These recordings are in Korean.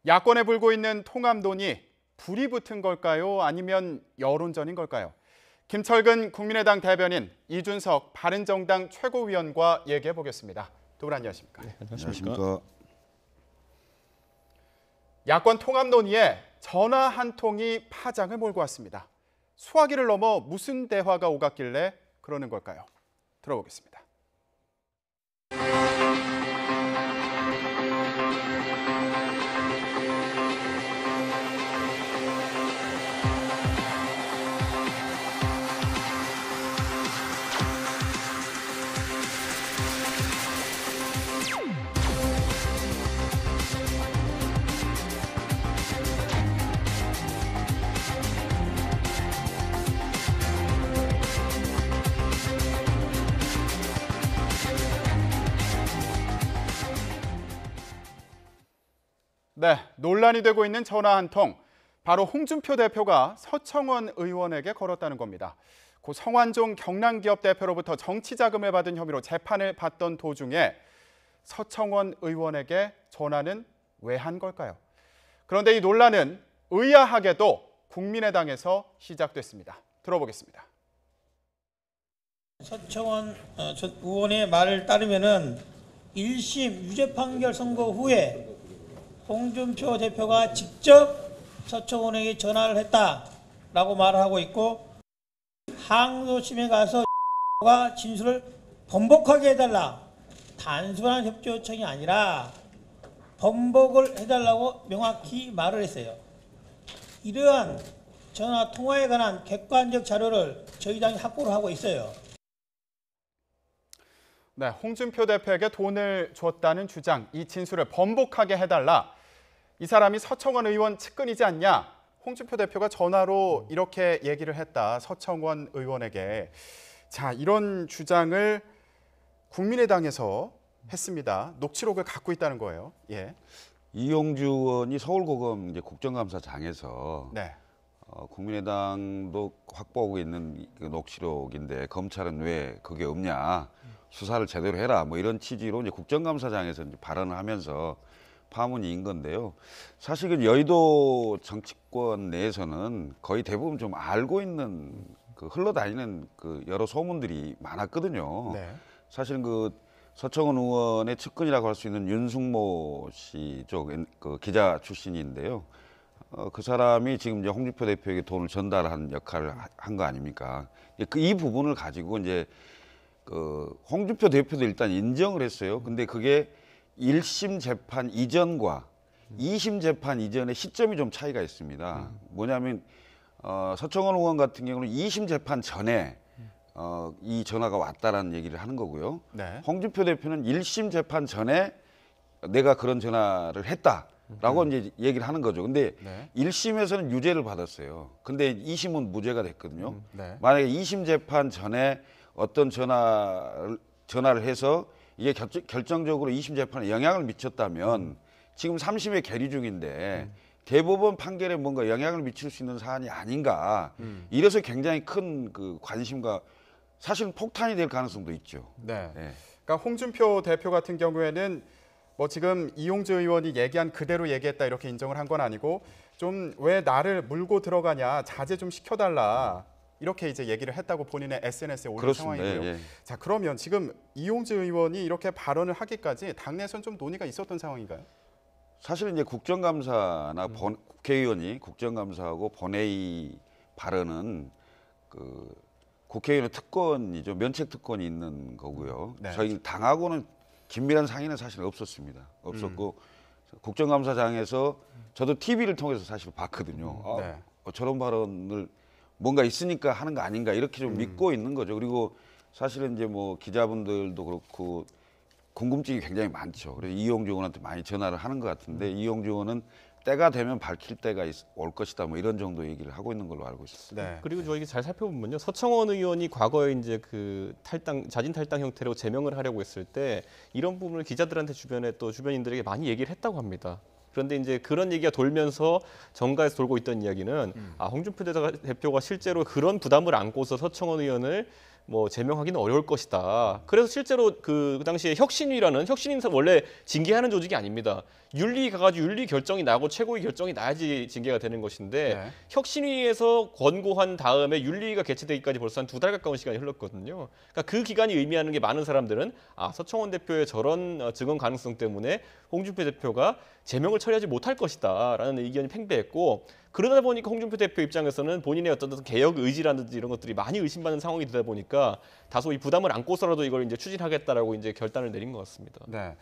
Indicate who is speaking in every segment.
Speaker 1: 야권에 불고 있는 통합론이 불이 붙은 걸까요? 아니면 여론전인 걸까요? 김철근 국민의당 대변인, 이준석 바른정당 최고위원과 얘기해 보겠습니다. 두 분 안녕하십니까?
Speaker 2: 네, 안녕하십니까?
Speaker 1: 야권 통합 논의에 전화 한 통이 파장을 몰고 왔습니다. 수화기를 넘어 무슨 대화가 오갔길래 그러는 걸까요? 들어보겠습니다. 네, 논란이 되고 있는 전화 한 통. 바로 홍준표 대표가 서청원 의원에게 걸었다는 겁니다. 고 성완종 경남기업 대표로부터 정치 자금을 받은 혐의로 재판을 받던 도중에 서청원 의원에게 전화는 왜 한 걸까요? 그런데 이 논란은 의아하게도 국민의당에서 시작됐습니다. 들어보겠습니다.
Speaker 3: 서청원 전 의원의 말을 따르면은 1심 유죄 판결 선고 후에 홍준표 대표가 직접 서청원에게 전화를 했다라고 말을 하고 있고, 항소심에 가서 가 진술을 번복하게 해달라, 단순한 협조 요청이 아니라 번복을 해달라고 명확히 말을 했어요. 이러한 전화 통화에 관한 객관적 자료를 저희 당이 확보를 하고 있어요.
Speaker 1: 네, 홍준표 대표에게 돈을 줬다는 주장, 이 진술을 번복하게 해달라. 이 사람이 서청원 의원 측근이지 않냐? 홍준표 대표가 전화로 이렇게 얘기를 했다, 서청원 의원에게. 자, 이런 주장을 국민의당에서 했습니다. 녹취록을 갖고 있다는 거예요. 예.
Speaker 2: 이용주 의원이 서울고검 이제 국정감사장에서
Speaker 1: 네.
Speaker 2: 국민의당도 확보하고 있는 그 녹취록인데 검찰은 왜 그게 없냐? 수사를 제대로 해라. 뭐 이런 취지로 이제 국정감사장에서 이제 발언을 하면서 파문이 인 건데요. 사실 그 여의도 정치권 내에서는 거의 대부분 좀 알고 있는 그 흘러다니는 그 여러 소문들이 많았거든요.
Speaker 1: 네.
Speaker 2: 사실은 그 서청원 의원의 측근이라고 할 수 있는 윤승모 씨 쪽 그 기자 출신인데요. 그 사람이 지금 이제 홍준표 대표에게 돈을 전달한 역할을 한 거 아닙니까? 이 부분을 가지고 이제 그 홍준표 대표도 일단 인정을 했어요. 근데 그게 1심 재판 이전과 2심 재판 이전의 시점이 좀 차이가 있습니다. 뭐냐면 서청원 의원 같은 경우는 2심 재판 전에 이 전화가 왔다라는 얘기를 하는 거고요.
Speaker 1: 네.
Speaker 2: 홍준표 대표는 1심 재판 전에 내가 그런 전화를 했다라고 이제 얘기를 하는 거죠. 근데
Speaker 1: 네.
Speaker 2: 1심에서는 유죄를 받았어요. 근데 2심은 무죄가 됐거든요.
Speaker 1: 네.
Speaker 2: 만약에 2심 재판 전에 어떤 전화를 해서 이게 결정적으로 2심 재판에 영향을 미쳤다면 지금 3심에 계류 중인데 대법원 판결에 뭔가 영향을 미칠 수 있는 사안이 아닌가. 이래서 굉장히 큰 그 관심과 사실은 폭탄이 될 가능성도 있죠.
Speaker 1: 네.
Speaker 2: 네.
Speaker 1: 그러니까 홍준표 대표 같은 경우에는 뭐 지금 이용주 의원이 얘기한 그대로 얘기했다 이렇게 인정을 한 건 아니고, 좀 왜 나를 물고 들어가냐, 자제 좀 시켜달라, 이렇게 이제 얘기를 했다고 본인의 SNS에 올린
Speaker 2: 그렇습니다.
Speaker 1: 상황이고요.
Speaker 2: 예.
Speaker 1: 자, 그러면 지금 이용주 의원이 이렇게 발언을 하기까지 당내에서는 좀 논의가 있었던 상황인가요?
Speaker 2: 사실은 이제 국정감사나 국회의원이 국정감사하고 본회의 발언은 그 국회의원의 특권이죠. 면책 특권이 있는 거고요.
Speaker 1: 네.
Speaker 2: 저희 당하고는 긴밀한 상의는 사실 없었습니다. 없었고 국정감사장에서 저도 TV를 통해서 사실 봤거든요.
Speaker 1: 네.
Speaker 2: 저런 발언을 뭔가 있으니까 하는 거 아닌가 이렇게 좀 믿고 있는 거죠. 그리고 사실은 이제 뭐 기자분들도 그렇고 궁금증이 굉장히 많죠. 그래서 이용주 의원한테 많이 전화를 하는 것 같은데 이용주 의원은 때가 되면 밝힐 때가 올 것이다. 뭐 이런 정도 얘기를 하고 있는 걸로 알고 있습니다.
Speaker 1: 네.
Speaker 4: 그리고 저희 잘 살펴보면요, 서청원 의원이 과거에 이제 그 자진 탈당 형태로 제명을 하려고 했을 때 이런 부분을 기자들한테 주변에 또 주변인들에게 많이 얘기를 했다고 합니다. 그런데 이제 그런 얘기가 돌면서 정가에서 돌고 있던 이야기는 홍준표 대표가 실제로 그런 부담을 안고서 서청원 의원을 뭐 제명하기는 어려울 것이다. 그래서 실제로 그 당시에 혁신위라는 혁신위는 원래 징계하는 조직이 아닙니다. 윤리 가가지고 윤리 결정이 나고 최고위 결정이 나야지 징계가 되는 것인데
Speaker 1: 네.
Speaker 4: 혁신위에서 권고한 다음에 윤리위가 개최되기까지 벌써 한 2달 가까운 시간이 흘렀거든요. 그러니까 그 기간이 의미하는 게 많은 사람들은 서청원 대표의 저런 증언 가능성 때문에 홍준표 대표가 제명을 처리하지 못할 것이다라는 의견이 팽배했고 그러다 보니까 홍준표 대표 입장에서는 본인의 어떤 개혁 의지라든지 이런 것들이 많이 의심받는 상황이 되다 보니까 다소 이 부담을 안고서라도 이걸 이제 추진하겠다라고 이제 결단을 내린 것 같습니다.
Speaker 1: 네.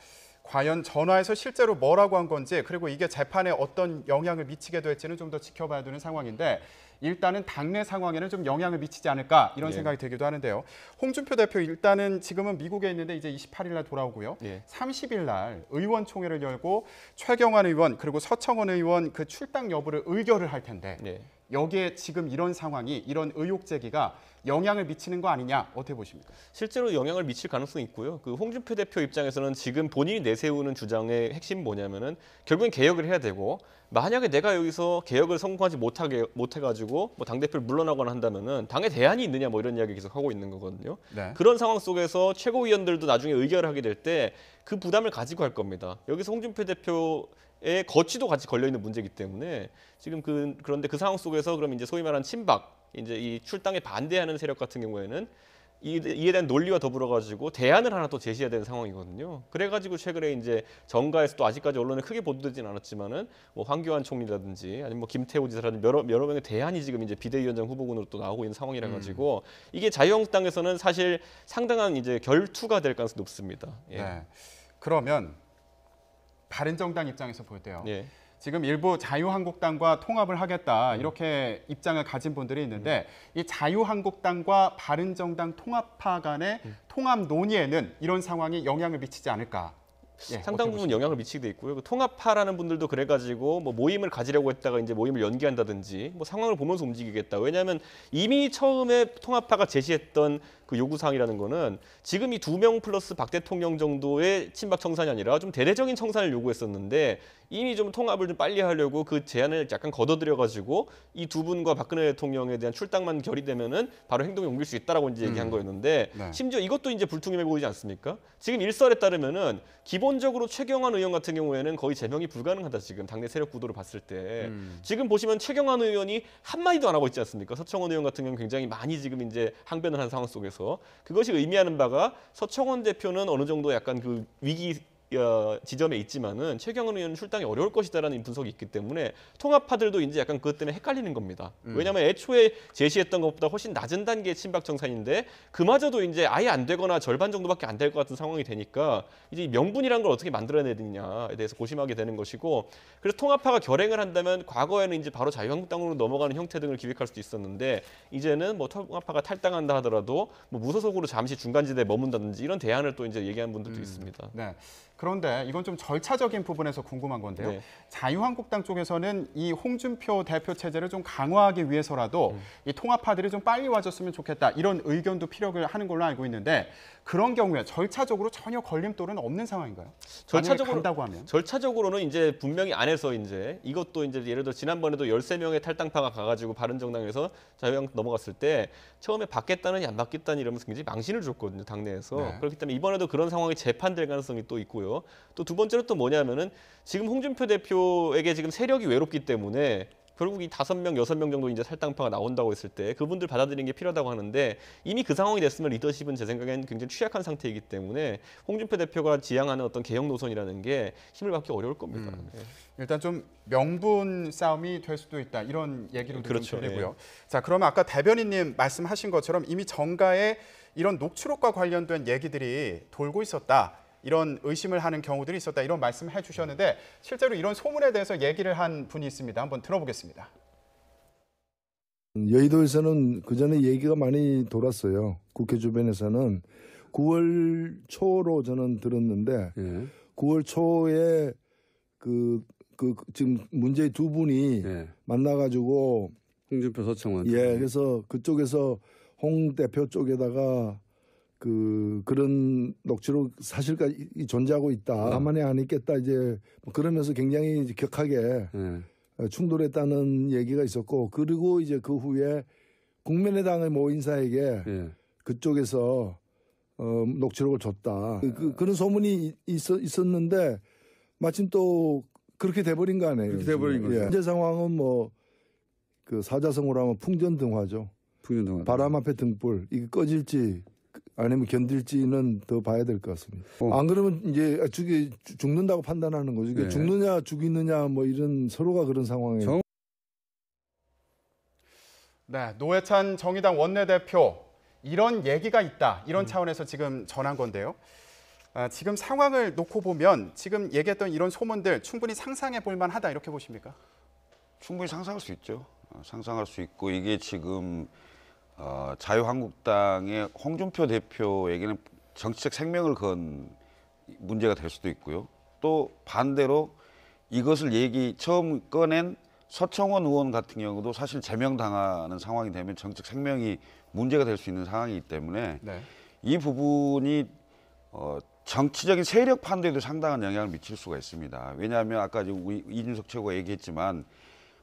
Speaker 1: 과연 전화에서 실제로 뭐라고 한 건지 그리고 이게 재판에 어떤 영향을 미치게 될지는 좀 더 지켜봐야 되는 상황인데 일단은 당내 상황에는 좀 영향을 미치지 않을까 이런 생각이 들기도 하는데요. 홍준표 대표 일단은 지금은 미국에 있는데 이제 28일 날 돌아오고요. 30일 날 의원총회를 열고 최경환 의원 그리고 서청원 의원 그 출당 여부를 의결을 할 텐데 여기에 지금 이런 상황이 이런 의혹 제기가 영향을 미치는 거 아니냐 어떻게 보십니까?
Speaker 4: 실제로 영향을 미칠 가능성이 있고요. 그 홍준표 대표 입장에서는 지금 본인이 내세우는 주장의 핵심이 뭐냐면은 결국엔 개혁을 해야 되고 만약에 내가 여기서 개혁을 성공하지 못해가지고 뭐 당대표를 물러나거나 한다면은 당에 대안이 있느냐 뭐 이런 이야기 계속 하고 있는 거거든요. 그런 상황 속에서 최고위원들도 나중에 의결을 하게 될 때 그 부담을 가지고 할 겁니다. 여기서 홍준표 대표의 거취도 같이 걸려 있는 문제이기 때문에 지금 그런데 그 상황 속에서 그럼 이제 소위 말하는 친박 이제 이 출당에 반대하는 세력 같은 경우에는 이에 대한 논리와 더불어 가지고 대안을 하나 또 제시해야 되는 상황이거든요. 그래가지고 최근에 이제 정가에서도 아직까지 언론에 크게 보도되진 않았지만은 뭐 황교안 총리라든지 아니면 뭐 김태호 지사라든지 여러 명의 대안이 지금 이제 비대위원장 후보군으로 또 나오고 있는 상황이라 가지고 이게 자유한국당에서는 사실 상당한 이제 결투가 될 가능성이 높습니다.
Speaker 1: 네. 그러면 바른정당 입장에서 볼 때요. 지금 일부 자유한국당과 통합을 하겠다 이렇게 입장을 가진 분들이 있는데 이 자유한국당과 바른정당 통합파 간의 통합 논의에는 이런 상황이 영향을 미치지 않을까?
Speaker 4: 상당 부분 영향을 미치게 돼 있고요. 그 통합파라는 분들도 그래가지고 뭐 모임을 가지려고 했다가 이제 모임을 연기한다든지 뭐 상황을 보면서 움직이겠다. 왜냐하면 이미 처음에 통합파가 제시했던 그 요구사항이라는 거는 지금 이 2명 플러스 박 대통령 정도의 친박 청산이 아니라 좀 대대적인 청산을 요구했었는데 이미 좀 통합을 좀 빨리 하려고 그 제안을 약간 걷어들여가지고 이 두 분과 박근혜 대통령에 대한 출당만 결의되면은 바로 행동에 옮길 수 있다라고 이제 얘기한 거였는데 심지어 이것도 이제 불투명해 보이지 않습니까? 지금 일설에 따르면은 기본적으로 최경환 의원 같은 경우에는 거의 제명이 불가능하다 지금 당내 세력 구도를 봤을 때 지금 보시면 최경환 의원이 한 마디도 안 하고 있지 않습니까? 서청원 의원 같은 경우는 굉장히 많이 지금 이제 항변을 한 상황 속에서 그것이 의미하는 바가 서청원 대표는 어느 정도 약간 그 위기 지점에 있지만은 최경환 의원은 출당이 어려울 것이다라는 분석이 있기 때문에 통합파들도 이제 약간 그것 때문에 헷갈리는 겁니다. 왜냐하면 애초에 제시했던 것보다 훨씬 낮은 단계의 친박 정산인데 그마저도 이제 아예 안 되거나 절반 정도밖에 안 될 것 같은 상황이 되니까 이제 명분이란 걸 어떻게 만들어내야 되느냐에 대해서 고심하게 되는 것이고 그래서 통합파가 결행을 한다면 과거에는 이제 바로 자유한국당으로 넘어가는 형태 등을 기획할 수도 있었는데 이제는 뭐 통합파가 탈당한다 하더라도 뭐 무소속으로 잠시 중간지대에 머문다든지 이런 대안을 또 이제 얘기하는 분들도 있습니다.
Speaker 1: 네. 그런데 이건 좀 절차적인 부분에서 궁금한 건데요. 자유한국당 쪽에서는 이 홍준표 대표 체제를 좀 강화하기 위해서라도 이 통합파들이 좀 빨리 와줬으면 좋겠다 이런 의견도 피력을 하는 걸로 알고 있는데 그런 경우에 절차적으로 전혀 걸림돌은 없는 상황인가요? 간다고 하면?
Speaker 4: 절차적으로는 이제 분명히 안에서 이제 이것도 이제 예를 들어 지난번에도 13명의 탈당파가 가가지고 바른정당에서 자유한국당 넘어갔을 때 처음에 받겠다느니 안 받겠다니 이러면서 굉장히 망신을 줬거든요 당내에서. 그렇기 때문에 이번에도 그런 상황이 재판될 가능성이 또 있고요. 또 두 번째로 또 뭐냐면은 지금 홍준표 대표에게 지금 세력이 외롭기 때문에 결국 이 5명, 6명 정도 이제 탈당파가 나온다고 했을 때 그분들 받아들이는 게 필요하다고 하는데 이미 그 상황이 됐으면 리더십은 제 생각엔 굉장히 취약한 상태이기 때문에 홍준표 대표가 지향하는 어떤 개혁 노선이라는 게 힘을 받기 어려울 겁니다.
Speaker 1: 일단 좀 명분 싸움이 될 수도 있다 이런 얘기로 좀 들리고요. 자, 그러면 아까 대변인님 말씀하신 것처럼 이미 정가에 이런 녹취록과 관련된 얘기들이 돌고 있었다. 이런 의심을 하는 경우들이 있었다 이런 말씀을 해주셨는데 실제로 이런 소문에 대해서 얘기를 한 분이 있습니다. 한번 들어보겠습니다.
Speaker 5: 여의도에서는 그전에 얘기가 많이 돌았어요. 국회 주변에서는 9월 초로 저는 들었는데 9월 초에 지금 문제의 두 분이 만나가지고
Speaker 6: 홍준표 서청원
Speaker 5: 그래서 그쪽에서 홍 대표 쪽에다가 그런 녹취록 사실까지 존재하고 있다. 가만히 안 있겠다. 이제 그러면서 굉장히 격하게 충돌했다는 얘기가 있었고, 그리고 이제 그 후에 국민의당의 모 인사에게 그쪽에서 녹취록을 줬다. 그런 소문이 있었는데 마침 또 그렇게 돼버린 거 아니에요.
Speaker 6: 그렇게 돼버린 거죠.
Speaker 5: 현재 상황은 뭐 그 사자성어로 하면 풍전등화죠.
Speaker 6: 풍년동안.
Speaker 5: 바람 앞에 등불. 이게 꺼질지 아니면 견딜지는 더 봐야 될 것 같습니다. 안 그러면 이제 죽는다고 판단하는 거죠.
Speaker 6: 네.
Speaker 5: 죽느냐 죽이느냐 뭐 이런 서로가 그런 상황이에요.
Speaker 1: 네, 노회찬 정의당 원내대표 이런 얘기가 있다. 이런 차원에서 지금 전한 건데요. 지금 상황을 놓고 보면 지금 얘기했던 이런 소문들 충분히 상상해 볼 만하다 이렇게 보십니까?
Speaker 2: 충분히 상상할 수 있죠. 상상할 수 있고 이게 지금 자유한국당의 홍준표 대표에게는 정치적 생명을 건 문제가 될 수도 있고요. 또 반대로 이것을 처음 꺼낸 서청원 의원 같은 경우도 사실 제명당하는 상황이 되면 정치적 생명이 문제가 될 수 있는 상황이기 때문에
Speaker 1: 네.
Speaker 2: 이 부분이 정치적인 세력 판도에도 상당한 영향을 미칠 수가 있습니다. 왜냐하면 아까 우리 이준석 최고가 얘기했지만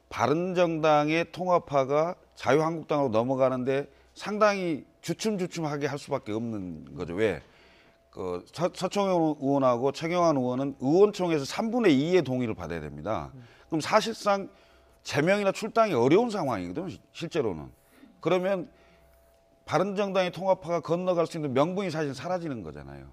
Speaker 2: 바른정당의 통합화가 자유한국당으로 넘어가는데 상당히 주춤주춤하게 할 수밖에 없는 거죠. 왜? 서청원 의원하고 최경환 의원은 의원총회에서 3분의 2의 동의를 받아야 됩니다. 그럼 사실상 제명이나 출당이 어려운 상황이거든요. 실제로는. 그러면 바른정당의 통합화가 건너갈 수 있는 명분이 사실 사라지는 거잖아요.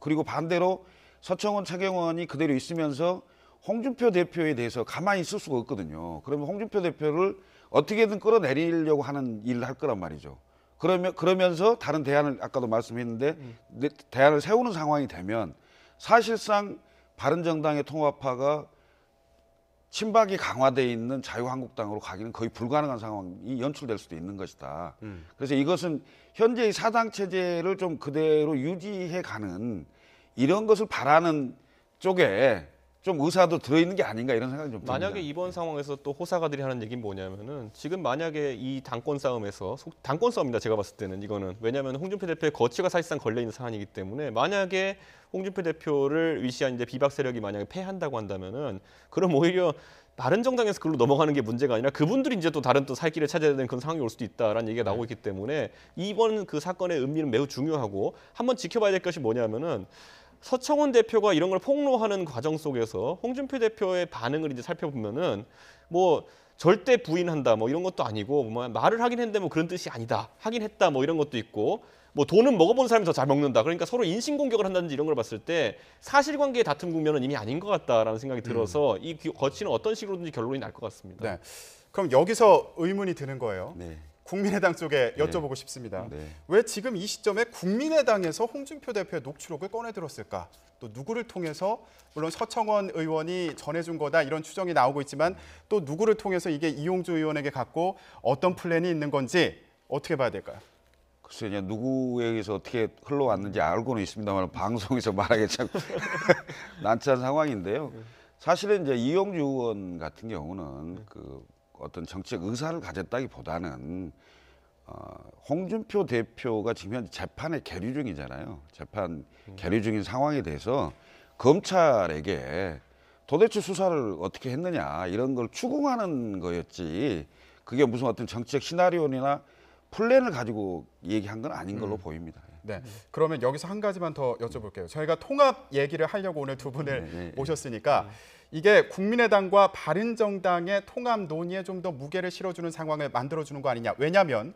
Speaker 2: 그리고 반대로 서청원, 최경환이 그대로 있으면서 홍준표 대표에 대해서 가만히 있을 수가 없거든요. 그러면 홍준표 대표를 어떻게든 끌어내리려고 하는 일을 할 거란 말이죠. 그러면서 다른 대안을 아까도 말씀했는데 대안을 세우는 상황이 되면 사실상 바른정당의 통합화가 친박이 강화되어 있는 자유한국당으로 가기는 거의 불가능한 상황이 연출될 수도 있는 것이다. 그래서 이것은 현재의 사당 체제를 좀 그대로 유지해가는 이런 것을 바라는 쪽에 좀 의사도 들어있는 게 아닌가 이런 생각이 좀 듭니다.
Speaker 4: 만약에 이번 상황에서 또 호사가들이 하는 얘기는 뭐냐면은 지금 만약에 이 당권 싸움에서 당권 싸움입니다. 제가 봤을 때는 이거는 왜냐하면 홍준표 대표의 거취가 사실상 걸려 있는 사안이기 때문에 만약에 홍준표 대표를 위시한 이제 비박 세력이 만약에 패한다고 한다면은 그럼 오히려 바른정당에서 그걸로 넘어가는 게 문제가 아니라 그분들이 이제 또 다른 또 살 길을 찾아야 되는 그런 상황이 올 수도 있다라는 얘기가 나오고 있기 때문에 이번 그 사건의 의미는 매우 중요하고 한번 지켜봐야 될 것이 뭐냐면은. 서청원 대표가 이런 걸 폭로하는 과정 속에서 홍준표 대표의 반응을 이제 살펴보면은 뭐 절대 부인한다 뭐 이런 것도 아니고 뭐 말을 하긴 했는데 뭐 그런 뜻이 아니다 하긴 했다 뭐 이런 것도 있고 뭐 돈은 먹어본 사람이 더 잘 먹는다 그러니까 서로 인신 공격을 한다든지 이런 걸 봤을 때 사실관계의 다툼 국면은 이미 아닌 것 같다라는 생각이 들어서 이 거치는 어떤 식으로든지 결론이 날 것 같습니다.
Speaker 1: 네. 그럼 여기서 의문이 드는 거예요.
Speaker 2: 네.
Speaker 1: 국민의당 쪽에 여쭤보고 싶습니다.
Speaker 2: 네.
Speaker 1: 왜 지금 이 시점에 국민의당에서 홍준표 대표의 녹취록을 꺼내 들었을까? 또 누구를 통해서 물론 서청원 의원이 전해준 거다 이런 추정이 나오고 있지만 또 누구를 통해서 이게 이용주 의원에게 갔고 어떤 플랜이 있는 건지 어떻게 봐야 될까요?
Speaker 2: 글쎄 이제 누구에게서 어떻게 흘러왔는지 알고는 있습니다만 방송에서 말하기 참 난처한 상황인데요. 사실은 이제 이용주 의원 같은 경우는 그 어떤 정치적 의사를 가졌다기보다는 홍준표 대표가 지금 현재 재판에 계류 중이잖아요. 재판 계류 중인 상황에 대해서 검찰에게 도대체 수사를 어떻게 했느냐 이런 걸 추궁하는 거였지 그게 무슨 어떤 정치적 시나리오나 플랜을 가지고 얘기한 건 아닌 걸로 보입니다.
Speaker 1: 네. 그러면 여기서 한 가지만 더 여쭤볼게요. 저희가 통합 얘기를 하려고 오늘 두 분을 모셨으니까 이게 국민의당과 바른정당의 통합 논의에 좀 더 무게를 실어주는 상황을 만들어주는 거 아니냐. 왜냐하면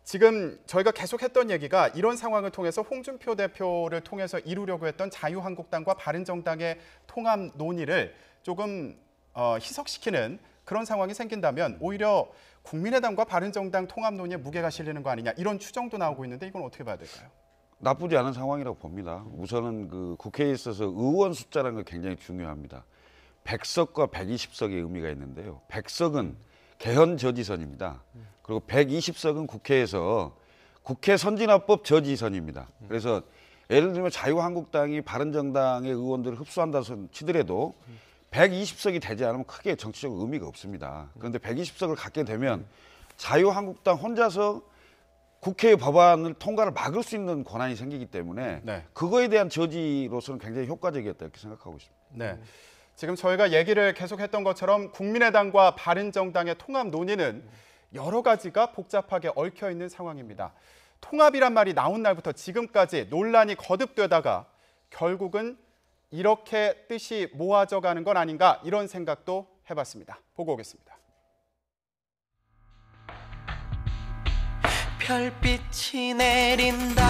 Speaker 1: 지금 저희가 계속했던 얘기가 이런 상황을 통해서 홍준표 대표를 통해서 이루려고 했던 자유한국당과 바른정당의 통합 논의를 조금 희석시키는 그런 상황이 생긴다면 오히려 국민의당과 바른정당 통합 논의에 무게가 실리는 거 아니냐 이런 추정도 나오고 있는데 이건 어떻게 봐야 될까요?
Speaker 2: 나쁘지 않은 상황이라고 봅니다. 우선은 그 국회에 있어서 의원 숫자라는 게 굉장히 중요합니다. 100석과 120석의 의미가 있는데요. 100석은 개헌 저지선입니다. 그리고 120석은 국회에서 국회 선진화법 저지선입니다. 그래서 예를 들면 자유한국당이 바른정당의 의원들을 흡수한다 치더라도 120석이 되지 않으면 크게 정치적 의미가 없습니다. 그런데 120석을 갖게 되면 자유한국당 혼자서 국회의 법안을 통과를 막을 수 있는 권한이 생기기 때문에
Speaker 1: 네.
Speaker 2: 그거에 대한 저지로서는 굉장히 효과적이었다 이렇게 생각하고 있습니다.
Speaker 1: 네. 지금 저희가 얘기를 계속했던 것처럼 국민의당과 바른정당의 통합 논의는 여러 가지가 복잡하게 얽혀 있는 상황입니다. 통합이란 말이 나온 날부터 지금까지 논란이 거듭되다가 결국은 이렇게 뜻이 모아져 가는 건 아닌가 이런 생각도 해봤습니다. 보고 오겠습니다.
Speaker 6: 별빛이 내린다.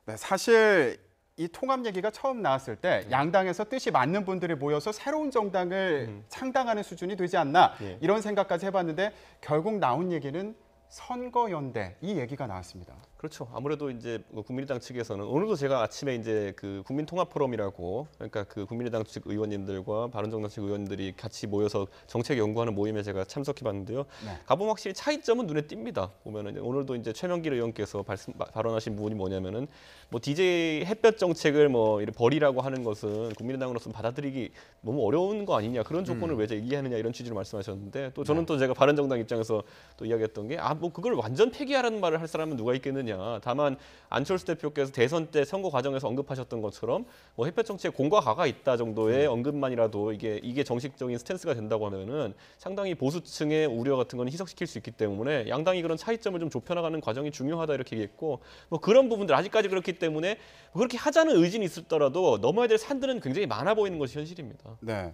Speaker 1: 네, 사실 이 통합 얘기가 처음 나왔을 때 양당에서 뜻이 맞는 분들이 모여서 새로운 정당을 창당하는 수준이 되지 않나
Speaker 4: 예.
Speaker 1: 이런 생각까지 해봤는데 결국 나온 얘기는 선거연대 이 얘기가 나왔습니다.
Speaker 4: 그렇죠. 아무래도 이제 국민의당 측에서는 오늘도 제가 아침에 이제 그 국민통합포럼이라고 그러니까 그 국민의당 측 의원님들과 바른정당 측 의원들이 같이 모여서 정책 연구하는 모임에 제가 참석해봤는데요.
Speaker 1: 네.
Speaker 4: 가보면 확실히 차이점은 눈에 띕니다. 보면은 오늘도 이제 최명길 의원께서 발언하신 부분이 뭐냐면은 뭐 DJ 햇볕 정책을 뭐 이렇게 버리라고 하는 것은 국민의당으로서는 받아들이기 너무 어려운 거 아니냐 그런 조건을 왜 제기하느냐 이런 취지로 말씀하셨는데 또 저는 또 제가 바른정당 입장에서 또 이야기했던 게 뭐 그걸 완전 폐기하라는 말을 할 사람은 누가 있겠느냐. 다만 안철수 대표께서 대선 때 선거 과정에서 언급하셨던 것처럼 뭐 햇볕 정책 공과 가가 있다 정도의 언급만이라도 이게 정식적인 스탠스가 된다고 하면은 상당히 보수층의 우려 같은 건 희석시킬 수 있기 때문에 양당이 그런 차이점을 좀 좁혀나가는 과정이 중요하다 이렇게 얘기했고 뭐 그런 부분들 아직까지 그렇기 때문에 그렇게 하자는 의지는 있었더라도 넘어야 될 산들은 굉장히 많아 보이는 것이 현실입니다.
Speaker 1: 네.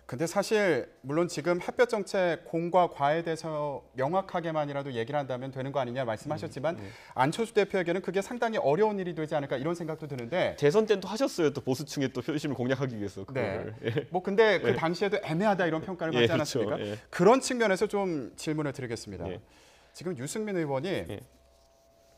Speaker 1: 근데 사실 물론 지금 햇볕 정책 공과 과에 대해서 명확하게만이라도 얘기를 한다면 되는 거 아니냐 말씀하셨지만 안철수 대표에게는 그게 상당히 어려운 일이 되지 않을까 이런 생각도 드는데
Speaker 4: 대선 때는 또 하셨어요. 또 보수층의 또 표심을 공략하기 위해서
Speaker 1: 네.
Speaker 4: 그걸.
Speaker 1: 뭐 근데 그 당시에도 애매하다 이런 평가를 받지
Speaker 4: 예, 그렇죠.
Speaker 1: 않았습니까?
Speaker 4: 예.
Speaker 1: 그런 측면에서 좀 질문을 드리겠습니다.
Speaker 4: 예.
Speaker 1: 지금 유승민 의원이
Speaker 4: 예.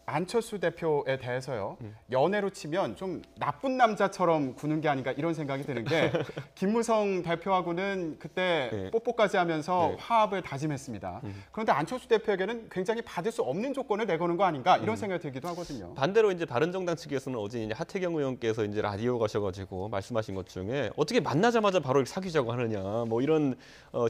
Speaker 1: 안철수 대표에 대해서요. 연애로 치면 좀 나쁜 남자처럼 구는 게 아닌가 이런 생각이 드는 게 김무성 대표하고는 그때
Speaker 4: 네.
Speaker 1: 뽀뽀까지 하면서
Speaker 4: 네.
Speaker 1: 화합을 다짐했습니다. 그런데 안철수 대표에게는 굉장히 받을 수 없는 조건을 내거는 거 아닌가 이런 생각이 들기도 하거든요.
Speaker 4: 반대로 이제 바른정당 측에서는 어제 이제 하태경 의원께서 이제 라디오 가셔가지고 말씀하신 것 중에 어떻게 만나자마자 바로 사귀자고 하느냐 뭐 이런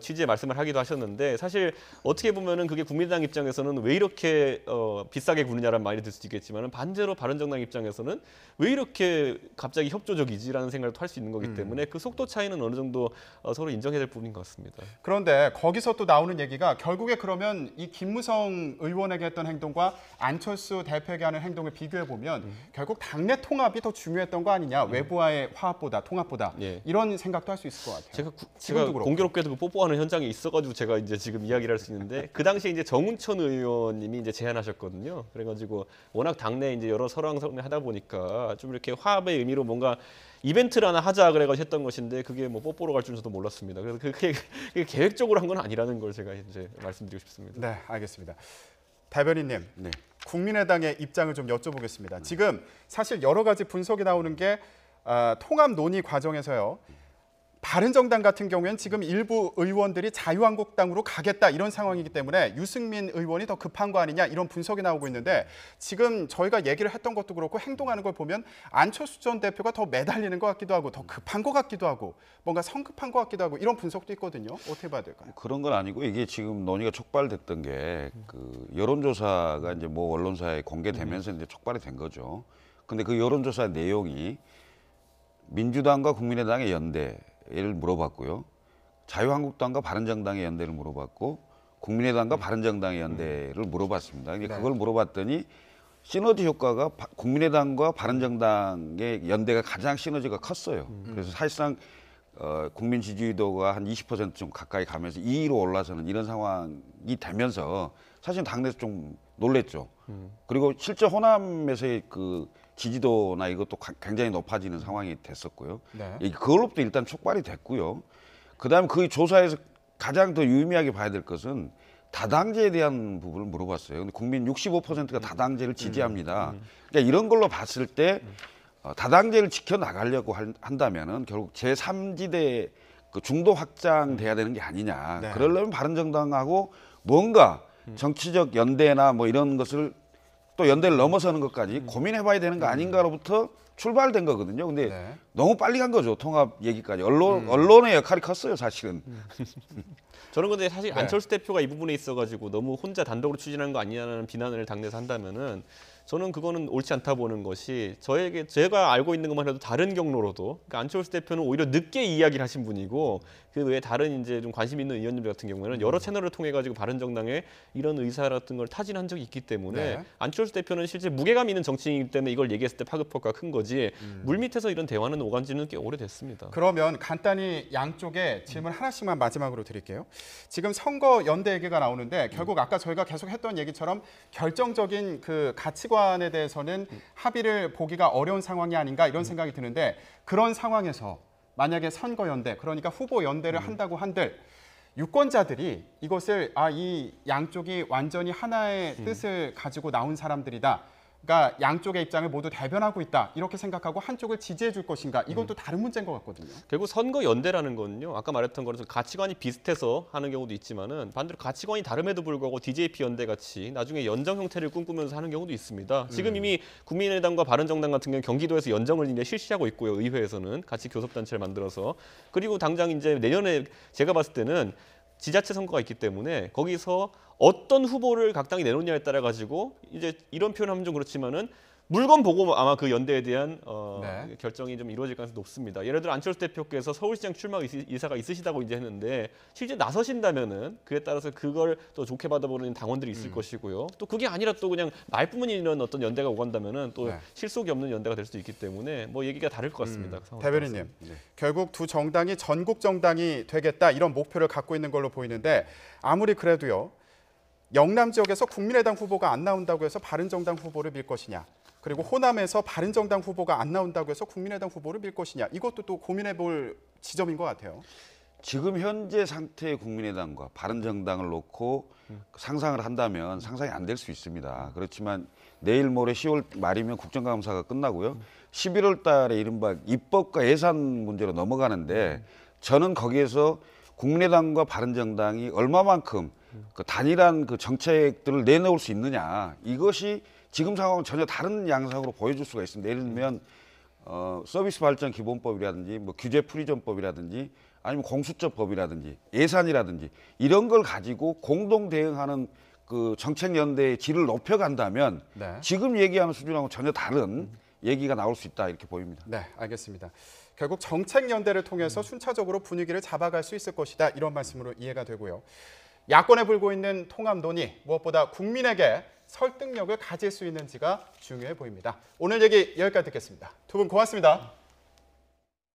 Speaker 4: 취지의 말씀을 하기도 하셨는데 사실 어떻게 보면은 그게 국민의당 입장에서는 왜 이렇게 비싸게 구느냐라는 말이 들 수도 있겠지만 반대로 바른정당 입장에서는 왜 이렇게 갑자기 협조적이지라는 생각을 할 수 있는 거기 때문에 그 속도 차이는 어느 정도 서로 인정해야 될 부분인 것 같습니다.
Speaker 1: 그런데 거기서 또 나오는 얘기가 결국에 그러면 이 김무성 의원에게 했던 행동과 안철수 대표에게 하는 행동을 비교해 보면 결국 당내 통합이 더 중요했던 거 아니냐 외부와의 화합보다 통합보다
Speaker 4: 예.
Speaker 1: 이런 생각도 할 수 있을 것 같아요.
Speaker 4: 제가
Speaker 1: 그렇고.
Speaker 4: 공교롭게도 그 뽀뽀하는 현장에 있어가지고 제가 이제 지금 이야기를 할 수 있는데 그 당시에 이제 정운천 의원님이 이제 제안하셨거든요. 그래가지고 워낙 당내 이제 여러 설왕설래 하다 보니까 좀 이렇게 화합의 의미로 뭔가 이벤트를 하나 하자 그래가지고 했던 것인데 그게 뭐 뽀뽀로 갈 줄 저도 몰랐습니다. 그래서 그게 계획적으로 한 건 아니라는 걸 제가 이제 말씀드리고 싶습니다.
Speaker 1: 네, 알겠습니다. 대변인님,
Speaker 2: 네.
Speaker 1: 국민의당의 입장을 좀 여쭤보겠습니다. 지금 사실 여러 가지 분석이 나오는 게 통합 논의 과정에서요. 바른정당 같은 경우에는 지금 일부 의원들이 자유한국당으로 가겠다 이런 상황이기 때문에 유승민 의원이 더 급한 거 아니냐 이런 분석이 나오고 있는데 지금 저희가 얘기를 했던 것도 그렇고 행동하는 걸 보면 안철수 전 대표가 더 매달리는 것 같기도 하고 더 급한 것 같기도 하고 뭔가 성급한 것 같기도 하고 이런 분석도 있거든요. 어떻게 봐야 될까요?
Speaker 2: 그런 건 아니고 이게 지금 논의가 촉발됐던 게 그 여론조사가 이제 뭐 언론사에 공개되면서 이제 촉발이 된 거죠. 근데 그 여론조사 내용이 민주당과 국민의당의 연대를 물어봤고요. 자유한국당과 바른정당의 연대를 물어봤고 국민의당과 바른정당의 연대를 물어봤습니다. 근데 그걸 물어봤더니 시너지 효과가 국민의당과 바른정당의 연대가 가장 시너지가 컸어요. 그래서 사실상 국민 지지도가 한 20% 좀 가까이 가면서 2위로 올라서는 이런 상황이 되면서 사실 당내에서 좀 놀랬죠. 그리고 실제 호남에서의 그 지지도나 이것도 굉장히 높아지는 상황이 됐었고요.
Speaker 1: 네.
Speaker 2: 그걸로부터 일단 촉발이 됐고요. 그다음에 그 조사에서 가장 더 유의미하게 봐야 될 것은 다당제에 대한 부분을 물어봤어요. 근데 국민 65%가 다당제를 지지합니다. 그러니까 이런 걸로 봤을 때 다당제를 지켜나가려고 한다면은 결국 제3지대 그 중도 확장돼야 되는 게 아니냐.
Speaker 1: 네.
Speaker 2: 그러려면 바른정당하고 뭔가 정치적 연대나 뭐 이런 것을 또 연대를 넘어서는 것까지 고민해봐야 되는 거 아닌가로부터 출발된 거거든요. 근데
Speaker 1: 네.
Speaker 2: 너무 빨리 간 거죠. 통합 얘기까지. 언론의 역할이 컸어요, 사실은.
Speaker 4: 저는 근데 사실
Speaker 1: 네.
Speaker 4: 안철수 대표가 이 부분에 있어가지고 너무 혼자 단독으로 추진한 거 아니냐는 비난을 당내에서 한다면은 저는 그거는 옳지 않다 보는 것이 제가 알고 있는 것만 해도 다른 경로로도 그러니까 안철수 대표는 오히려 늦게 이야기를 하신 분이고 그 외에 다른 이제 좀 관심 있는 의원님들 같은 경우에는 여러 채널을 통해 가지고 바른정당에 이런 의사 같은 걸 타진한 적이 있기 때문에
Speaker 1: 네.
Speaker 4: 안철수 대표는 실제 무게감 있는 정치인이기 때문에 이걸 얘기했을 때 파급효과가 큰 거지 물밑에서 이런 대화는 오간 지는 꽤 오래됐습니다.
Speaker 1: 그러면 간단히 양쪽에 질문 하나씩만 마지막으로 드릴게요. 지금 선거 연대 얘기가 나오는데 결국 아까 저희가 계속 했던 얘기처럼 결정적인 그 가치관에 대해서는 합의를 보기가 어려운 상황이 아닌가 이런 생각이 드는데 그런 상황에서 만약에 선거 연대 그러니까 후보 연대를 한다고 한들 유권자들이 이것을 이 양쪽이 완전히 하나의 뜻을 가지고 나온 사람들이다. 그러니까 양쪽의 입장을 모두 대변하고 있다. 이렇게 생각하고 한쪽을 지지해 줄 것인가. 이것도 다른 문제인 것 같거든요.
Speaker 4: 결국 선거 연대라는 건요. 아까 말했던 것처럼 가치관이 비슷해서 하는 경우도 있지만은 반대로 가치관이 다름에도 불구하고 DJP 연대 같이 나중에 연정 형태를 꿈꾸면서 하는 경우도 있습니다. 지금 이미 국민의당과 바른정당 같은 경우 경기도에서 연정을 이제 실시하고 있고요. 의회에서는 같이 교섭단체를 만들어서 그리고 당장 이제 내년에 제가 봤을 때는 지자체 선거가 있기 때문에 거기서 어떤 후보를 각 당이 내놓냐에 따라 가지고 이제 이런 표현하면 좀 그렇지만은 물건 보고 아마 그 연대에 대한
Speaker 1: 네.
Speaker 4: 결정이 좀 이루어질 가능성이 높습니다. 예를 들어 안철수 대표께서 서울시장 출마 의사가 있으시다고 이제 했는데 실제 나서신다면은 그에 따라서 그걸 또 좋게 받아보는 당원들이 있을 것이고요. 또 그게 아니라 또 그냥 말뿐인 어떤 연대가 오간다면은 또
Speaker 1: 네.
Speaker 4: 실속이 없는 연대가 될 수도 있기 때문에 뭐 얘기가 다를 것 같습니다. 그 상황에
Speaker 1: 대변인님,
Speaker 2: 네.
Speaker 1: 결국 두 정당이 전국 정당이 되겠다 이런 목표를 갖고 있는 걸로 보이는데 아무리 그래도요. 영남 지역에서 국민의당 후보가 안 나온다고 해서 바른정당 후보를 밀 것이냐. 그리고 호남에서 바른정당 후보가 안 나온다고 해서 국민의당 후보를 밀 것이냐. 이것도 또 고민해 볼 지점인 것 같아요.
Speaker 2: 지금 현재 상태의 국민의당과 바른정당을 놓고 상상을 한다면 상상이 안 될 수 있습니다. 그렇지만 내일 모레 10월 말이면 국정감사가 끝나고요. 11월 달에 이른바 입법과 예산 문제로 넘어가는데 저는 거기에서 국민의당과 바른정당이 얼마만큼 그 단일한 그 정책들을 내놓을 수 있느냐. 이것이 지금 상황은 전혀 다른 양상으로 보여줄 수가 있습니다. 예를 들면 서비스 발전 기본법이라든지 뭐 규제 프리존법이라든지 아니면 공수처법이라든지 예산이라든지 이런 걸 가지고 공동 대응하는 그 정책 연대의 질을 높여간다면
Speaker 1: 네.
Speaker 2: 지금 얘기하는 수준하고 전혀 다른 얘기가 나올 수 있다 이렇게 보입니다.
Speaker 1: 네, 알겠습니다. 결국 정책 연대를 통해서 순차적으로 분위기를 잡아갈 수 있을 것이다. 이런 말씀으로 이해가 되고요. 야권에 불고 있는 통합 논의 무엇보다 국민에게 설득력을 가질 수 있는지가 중요해 보입니다. 오늘 얘기 여기까지 듣겠습니다. 두 분 고맙습니다.